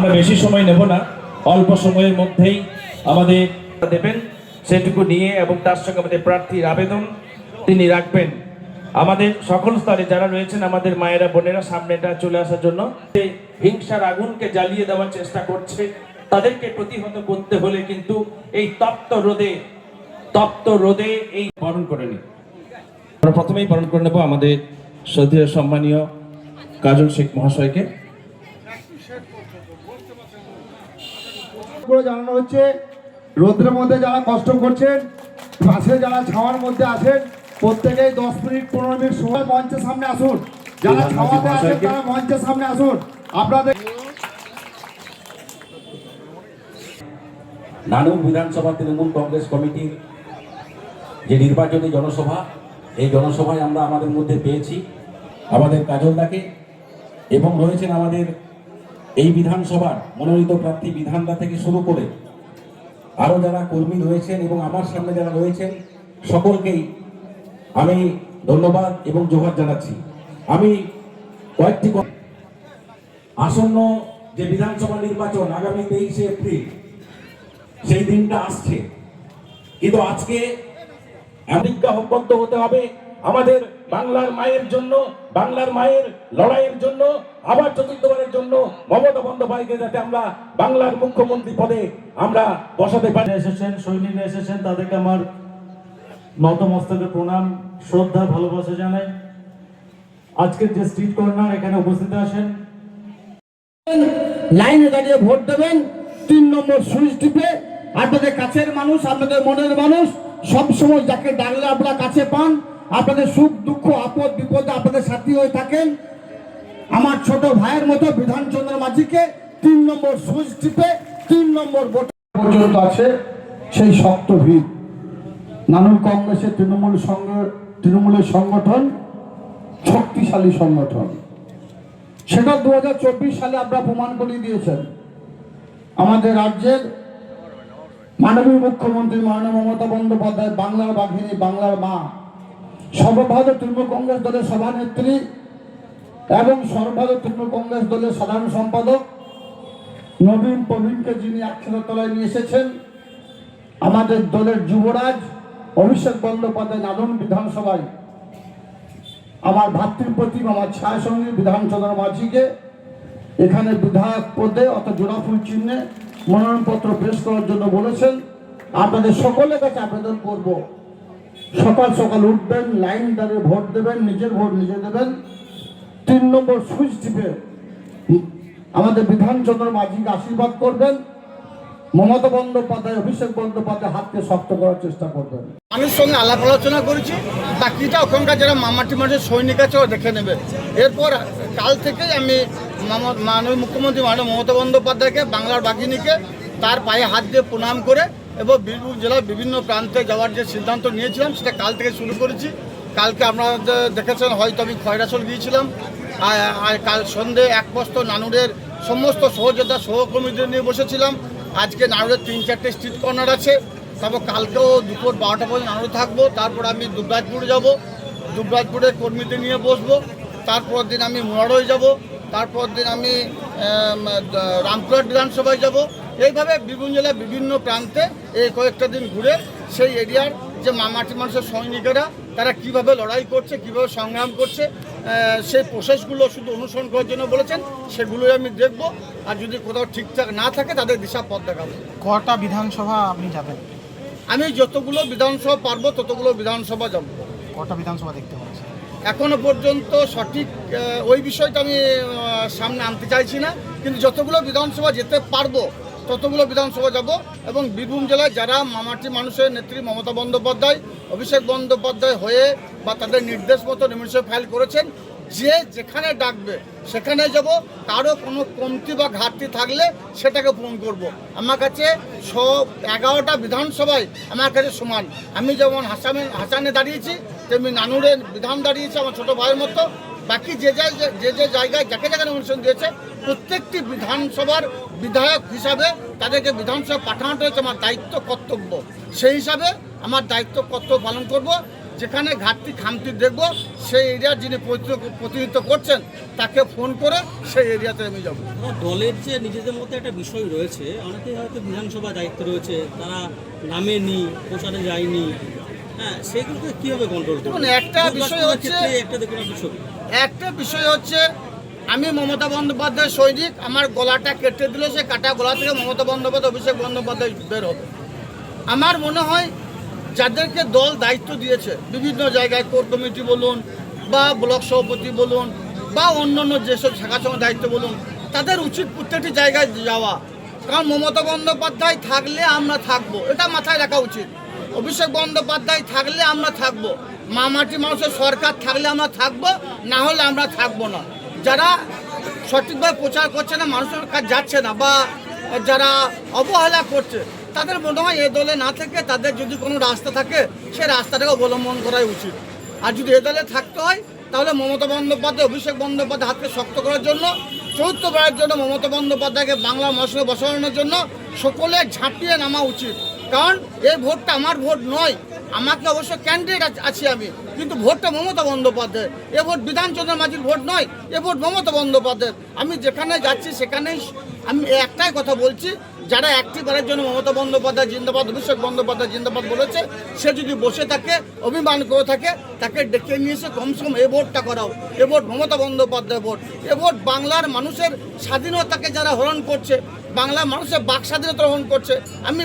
আমরা বেশি সময় নেব না, অল্প সময়ের মধ্যেই আমাদের দেবেন সেটুকু নিয়ে, এবং তার সঙ্গে আমাদের প্রার্থীর আবেদন তিনি রাখবেন। আমাদের সকল স্তরে যারা রয়েছেন আমাদের মায়েরা বোনেরা সামনেটা চলে আসার জন্য, হিংসার আগুনকে জ্বালিয়ে দেওয়ার চেষ্টা করছে, তাদেরকে প্রতিহত করতে হলে কিন্তু এই তপ্ত রোদে এই বরণ করে নি। আমরা প্রথমেই বরণ করে নেব আমাদের শ্রদ্ধেয় সম্মানীয় কাজল শেখ মহাশয়কে। জানানো হচ্ছে রোদ্রের মধ্যে যারা কষ্ট করছেন, পাশে যারা ছাওয়ার মধ্যে আছেন, প্রত্যেকেই 10 মিনিট 15 মিনিট সময় মঞ্চের সামনে আসুন। যারা ছাওয়াতে আছেন তারা মঞ্চের সামনে আসুন। আপনাদের নানুর বিধানসভা তৃণমূল কংগ্রেস কমিটির যে নির্বাচনী জনসভা, এই জনসভায় আমরা আমাদের মধ্যে পেয়েছি আমাদের কাজলদাকে, এবং রয়েছেন আমাদের এই বিধানসভার মনোনীত প্রার্থী বিধানদা থেকে শুরু করে আরও যারা কর্মী রয়েছেন এবং আমার সামনে যারা রয়েছেন সকলকেই আমি ধন্যবাদ এবং জোহার জানাচ্ছি। আমি কয়েকটি আসন্ন যে বিধানসভা নির্বাচন আগামী 23শে এপ্রিল, সেই দিনটা আসছে, কিন্তু আজকে প্রতিজ্ঞাবদ্ধ হতে হবে আমাদের বাংলার মায়ের জন্য, বাংলার মায়ের লড়াইয়ের জন্য, আবার চতুর্থবারের জন্য মমতা বন্দ্যোপাধ্যায়কে যাতে আমরা বাংলার মুখ্যমন্ত্রী পদে আমরা বসাতে পারি। এসেছেন, সৈনিকরা এসেছেন, তাদেরকে আমার নতমস্তকে প্রণাম, শ্রদ্ধা, ভালোবাসা জানাই। আজকের যে স্ট্রিট কর্নার এখানে উপস্থিত আছেন, লাইনে দাঁড়িয়ে ভোট দেবেন, 3 নম্বর সুইচ টিপে। আপনাদের কাছের মানুষ, আপনাদের মনের মানুষ, সবসময় যাকে ডাকলে আপনারা কাছে পান, আপনাদের সুখ দুঃখ আপদ বিপদে আপনাদের সাথী হয়ে থাকেন। আমার ছোট ভাইয়ের মতো বিধানচন্দ্র মাঝিকে 3 নম্বর সুইচ টিপে 3 নম্বর ভোট পর্যন্ত আছে সেই শক্ত ভিড়। নানুর কংগ্রেসের তৃণমূলের সংগঠন শক্তিশালী সংগঠন, সেটা 2024 সালে আপনারা প্রমাণ করে দিয়েছেন। আমাদের রাজ্যের মাননীয় মুখ্যমন্ত্রী মাননীয় মমতা বন্দ্যোপাধ্যায়, বাংলার বাঘিনী, বাংলার মা, সর্বভারতীয় তৃণমূল কংগ্রেস দলের সভানেত্রী এবং সর্বভারতীয় তৃণমূল কংগ্রেস দলের সাধারণ সম্পাদক নবীন প্রবীণকে যিনি একসাথে তলায় নিয়ে এসেছেন, আমাদের দলের যুবরাজ অভিষেক বন্দ্যোপাধ্যায় নাদন বিধানসভায় আমার ভাতৃপ্রতিম, আমার ছায়াসঙ্গী বিধানচন্দ্র মাঝিকে এখানে বিধায়ক পদে অর্থাৎ জোড়াফুল চিহ্নে মনোনয়নপত্র পেশ করার জন্য বলেছেন। আপনাদের সকলের কাছে আবেদন করব, সকাল সকাল উঠবেন, লাইন দাঁড়িয়ে ভোট দেবেন, নিজের ভোট নিজে দেবেন, 3 নম্বর সুইচ টিপে আমাদের বিধানচন্দ্র মাঝিকে আশীর্বাদ করবেন। মমতা বন্দ্যোপাধ্যায়, অভিষেক বন্দ্যোপাধ্যায় হাতকে শক্ত করার চেষ্টা করবেন। মানুষের সঙ্গে আলাপ আলোচনা করেছি, বাকিটা ওখানকার যারা মামাটি মানুষের সৈনিক আছে ও দেখে নেবে। এরপর কাল থেকেই আমি মাননীয় মুখ্যমন্ত্রী মাননীয় মমতা বন্দ্যোপাধ্যায়কে, বাংলার বাঘিনীকে তার পায়ে হাত দিয়ে প্রণাম করে এবং বীরভূম জেলার বিভিন্ন প্রান্তে যাওয়ার যে সিদ্ধান্ত নিয়েছিলাম সেটা কাল থেকে শুরু করেছি। কালকে আপনারা দেখেছেন, হয়তো আমি খয়রাসোল গিয়েছিলাম, আর কাল সন্ধ্যে একপস্ত নানুরের সমস্ত সহযোদ্ধা সহকর্মীদের নিয়ে বসেছিলাম। আজকে নানুরের 3-4টে স্ট্রিট কর্নার আছে, তারপর কালকেও দুপুর 12টা পর্যন্ত নানুরে থাকবো। তারপর আমি দুবরাজপুরে যাব, দুবরাজপুরে কর্মীদের নিয়ে বসবো। তারপর দিন আমি মুরারই যাব, তারপর দিন আমি রামপুরহাট বিধানসভায় যাব। এইভাবে বীরভূম জেলার বিভিন্ন প্রান্তে এই কয়েকটা দিন ঘুরে সেই এরিয়ার যে মামাটি মানুষের সৈনিকেরা তারা কিভাবে লড়াই করছে, কিভাবে সংগ্রাম করছে, সেই প্রসেসগুলো শুধু অনুসরণ করার জন্য বলেছেন, সেগুলোই আমি দেখব। আর যদি কোথাও ঠিকঠাক না থাকে তাদের দিশা পথ দেখাবো। কটা বিধানসভা আপনি যাবেন? আমি যতগুলো বিধানসভা পারবো ততগুলো বিধানসভা যাব। কটা বিধানসভা দেখতে পাচ্ছি? এখনো পর্যন্ত সঠিক ওই বিষয়টা আমি সামনে আনতে চাইছি না, কিন্তু যতগুলো বিধানসভা যেতে পারবো ততগুলো বিধানসভা যাব। এবং বীরভূম জেলায় যারা মামাটি মানুষের নেত্রী মমতা বন্দ্যোপাধ্যায়, অভিষেক বন্দ্যোপাধ্যায় হয়ে বা তাদের নির্দেশ মতো নমিনেশন ফাইল করেছেন, যে যেখানে ডাকবে সেখানে যাব। কারো কোনো কমতি বা ঘাটতি থাকলে সেটাকে পূরণ করব। আমার কাছে 11টা বিধানসভায় আমার কাছে সমান। আমি যেমন হাসানে দাঁড়িয়েছি, তেমনি নানুরের বিধান দাঁড়িয়েছে আমার ছোটো ভাইয়ের মতো। বাকি যে জায়গায় যাকে নমিনেশন দিয়েছে প্রত্যেকটি বিধানসভার বিধায়ক হিসাবে তাদেরকে বিধানসভা পাঠানোটা হচ্ছে আমার দায়িত্ব কর্তব্য। সেই হিসাবে আমার দায়িত্ব কর্তব্য পালন করব। যেখানে ঘাটতি খামতি দেখব সেই এরিয়ার যিনি প্রতিনিধিত্ব করছেন তাকে ফোন করে সেই এরিয়াতে আমি যাব। দলের যে নিজেদের মধ্যে একটা বিষয় রয়েছে, অনেকেই হয়তো বিধানসভা দায়িত্ব রয়েছে, তারা নামেনি, প্রচারে যায়নি, হ্যাঁ, সেগুলোকে কীভাবে কন্ট্রোল করবে? দেখুন, একটা বিষয় হচ্ছে আমি মমতা বন্দ্যোপাধ্যায় সৈনিক, আমার গলাটা কেটে দিলে সে কাটা গলা থেকে মমতা বন্দ্যোপাধ্যায়, অভিষেক বন্দ্যোপাধ্যায় বের হবে। আমার মনে হয় যাদেরকে দল দায়িত্ব দিয়েছে বিভিন্ন জায়গায়, কোর কমিটি বলুন বা ব্লক সভাপতি বলুন বা অন্যান্য যেসব শাখা সময় দায়িত্ব বলুন, তাদের উচিত প্রত্যেকটি জায়গায় যাওয়া। কারণ মমতা বন্দ্যোপাধ্যায় থাকলে আমরা থাকবো, এটা মাথায় রাখা উচিত। অভিষেক বন্দ্যোপাধ্যায় থাকলে আমরা থাকবো, মামাটি মানুষের সরকার থাকলে আমরা থাকবো, না হলে আমরা থাকবো না। যারা সঠিকভাবে প্রচার করছে না, মানুষের কাছে যাচ্ছে না, বা যারা অবহেলা করছে, তাদের মনে হয় এ দলে না থেকে তাদের যদি কোনো রাস্তা থাকে সে রাস্তাটাকে অবলম্বন করাই উচিত। আর যদি এ দলে থাকতে হয় তাহলে মমতা বন্দ্যোপাধ্যায়, অভিষেক বন্দ্যোপাধ্যায় হাতকে শক্ত করার জন্য, চতুর্থবারের জন্য মমতা বন্দ্যোপাধ্যায়কে বাংলার মশলে বসানোর জন্য সকলে ঝাঁপিয়ে নামা উচিত। কারণ এই ভোটটা আমার ভোট নয়, আমাকে অবশ্য ক্যান্ডিডেট আছি আমি, কিন্তু ভোটটা মমতা বন্দ্যোপাধ্যায়। এ ভোট বিধানচন্দ্র মাঝির ভোট নয়, এ ভোট মমতা বন্দ্যোপাধ্যায়। আমি যেখানে যাচ্ছি সেখানেই আমি একটাই কথা বলছি, যারা একটিবারের জন্য মমতা বন্দ্যোপাধ্যায় জিন্দাবাদ, অভিষেক বন্দ্যোপাধ্যায় জিন্দাবাদ বলেছে, সে যদি বসে থাকে, অভিমান করে থাকে, তাকে ডেকে নিয়ে এসে কমসে কম এ ভোটটা করাও। এ ভোট মমতা বন্দ্যোপাধ্যায় ভোট। এ ভোট বাংলার মানুষের স্বাধীনতাকে যারা হরণ করছে, বাংলার মানুষের বাক স্বাধীনতা হরণ করছে। আমি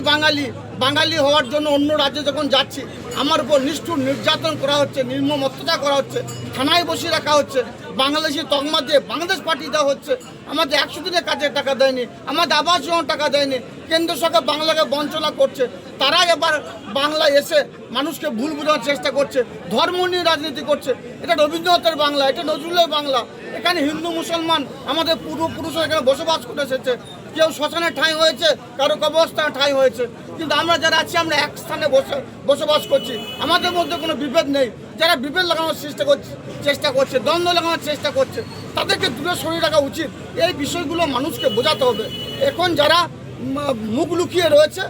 বাঙালি হওয়ার জন্য অন্য রাজ্যে যখন যাচ্ছি, আমার উপর নিষ্ঠুর নির্যাতন করা হচ্ছে, নির্মম অত্যাচার করা হচ্ছে, থানায় বসিয়ে রাখা হচ্ছে, বাংলাদেশি তকমা দিয়ে বাংলাদেশ পাঠিয়ে দেওয়া হচ্ছে, আমাদের 100 দিনের কাজের টাকা দেয়নি, আমাদের আবাস যোজনা টাকা দেয়নি, কেন্দ্র সরকার বাংলাকে বঞ্চনা করছে। তারা এবার বাংলায় এসে মানুষকে ভুল বোঝানোর চেষ্টা করছে, ধর্ম নিয়ে রাজনীতি করছে। এটা রবীন্দ্রনাথের বাংলা, এটা নজরুলের বাংলা। এখানে হিন্দু মুসলমান আমাদের পূর্বপুরুষরা এখানে বসবাস করে এসেছে। কেউ শ্মশানে ঠাঁই হয়েছে, কারো কবরস্থানে ঠাঁই হয়েছে, কিন্তু আমরা যারা আছি আমরা এক স্থানে বসবাস করছি। আমাদের মধ্যে কোনো বিভেদ নেই। যারা বিভেদ লাগানোর চেষ্টা করছে, দ্বন্দ্ব লাগানোর চেষ্টা করছে, তাদেরকে দূরে সরিয়ে রাখা উচিত। এই বিষয়গুলো মানুষকে বোঝাতে হবে। এখন যারা মুখ লুকিয়ে রয়েছে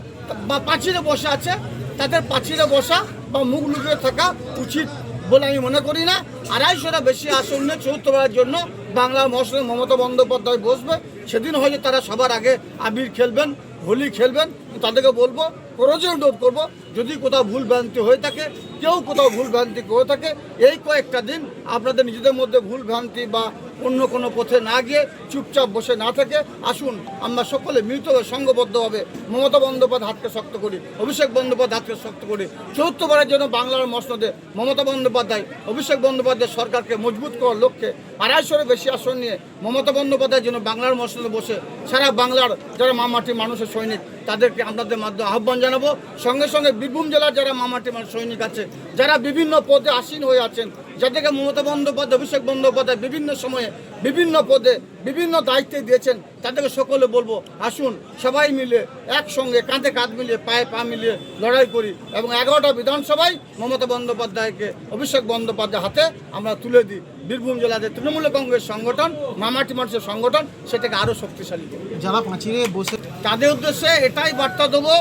বা পাঁচিলে বসে আছে, তাদের পাঁচিলে বসা বা মুখ লুকিয়ে থাকা উচিত বলে আমি মনে করি না। 250টা বেশি আসন নিয়ে চতুর্থবারের জন্য বাংলার মশলে মমতা বন্দ্যোপাধ্যায় বসবে। সেদিন হয়তো তারা সবার আগে আবির খেলবেন, হোলি খেলবেন। তাদেরকে বলবো, প্রয়োজন অনুরোধ করবো, যদি কোথাও ভুল ভ্রান্তি হয়ে থাকে, কেউ কোথাও ভুল ভ্রান্তি করে থাকে, এই কয়েকটা দিন আপনাদের নিজেদের মধ্যে ভুল ভ্রান্তি বা অন্য কোনো পথে না গিয়ে চুপচাপ বসে না থেকে আসুন, আমরা সকলে মিলিতভাবে সংঘবদ্ধভাবে মমতা বন্দ্যোপাধ্যায় হাতকে শক্ত করি, অভিষেক বন্দ্যোপাধ্যায় হাতকে শক্ত করি। চতুর্থবারের জন্য বাংলার মসনদে মমতা বন্দ্যোপাধ্যায়, অভিষেক বন্দ্যোপাধ্যায় সরকারকে মজবুত করার লক্ষ্যে 250-এর বেশি আসন নিয়ে মমতা বন্দ্যোপাধ্যায়ের জন্য বাংলার মসনদে বসে সারা বাংলার যারা মামাটি মানুষের সৈনিক, তাদেরকে আপনাদের মাধ্যমে আহ্বান জানাবো। সঙ্গে সঙ্গে বীরভূম জেলার যারা মামাটি মানুষ সৈনিক আছে, যারা বিভিন্ন পদে আসীন হয়ে আছেন, যাদেরকে মমতা বন্দ্যোপাধ্যায়, অভিষেক বন্দ্যোপাধ্যায় বিভিন্ন সময়ে বিভিন্ন পদে বিভিন্ন দায়িত্বে দিয়েছেন, তাদেরকে সকলে বলবো, আসুন সবাই মিলে একসঙ্গে কাঁধে কাঁধ মিলিয়ে পায়ে পা মিলিয়ে লড়াই করি এবং 11টা বিধানসভায় মমতা বন্দ্যোপাধ্যায়কে, অভিষেক বন্দ্যোপাধ্যায় হাতে আমরা তুলে দিই। বীরভূম জেলাতে তৃণমূল কংগ্রেস সংগঠন, মামাটি মানুষের সংগঠন, সেটাকে আরও শক্তিশালী করি। যারা পাঁচিলে বসে, তাদের উদ্দেশ্যে এটাই বার্তা দেবো,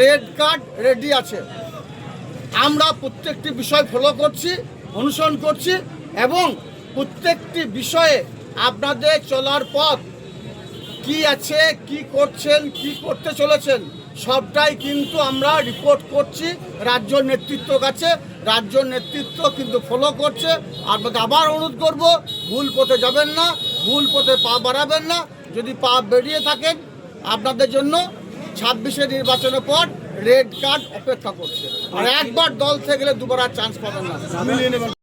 রেড কার্ড রেডি আছে। আমরা প্রত্যেকটি বিষয় ফলো করছি, অনুসরণ করছি এবং প্রত্যেকটি বিষয়ে আপনাদের চলার পথ কি আছে, কি করছেন, কি করতে চলেছেন, সবটাই কিন্তু আমরা রিপোর্ট করছি রাজ্য নেতৃত্বের কাছে। রাজ্য নেতৃত্ব কিন্তু ফলো করছে। আপনাকে আবার অনুরোধ করব, ভুল পথে যাবেন না, ভুল পথে পা বাড়াবেন না। যদি পা বেরিয়ে থাকেন, আপনাদের জন্য 26-এর নির্বাচনের পর রেড কার্ড অপেক্ষা করছে। আর একবার দল থেকে গেলে দুবার আর চান্স পাবেন না, মিলিয়ে নেবেন।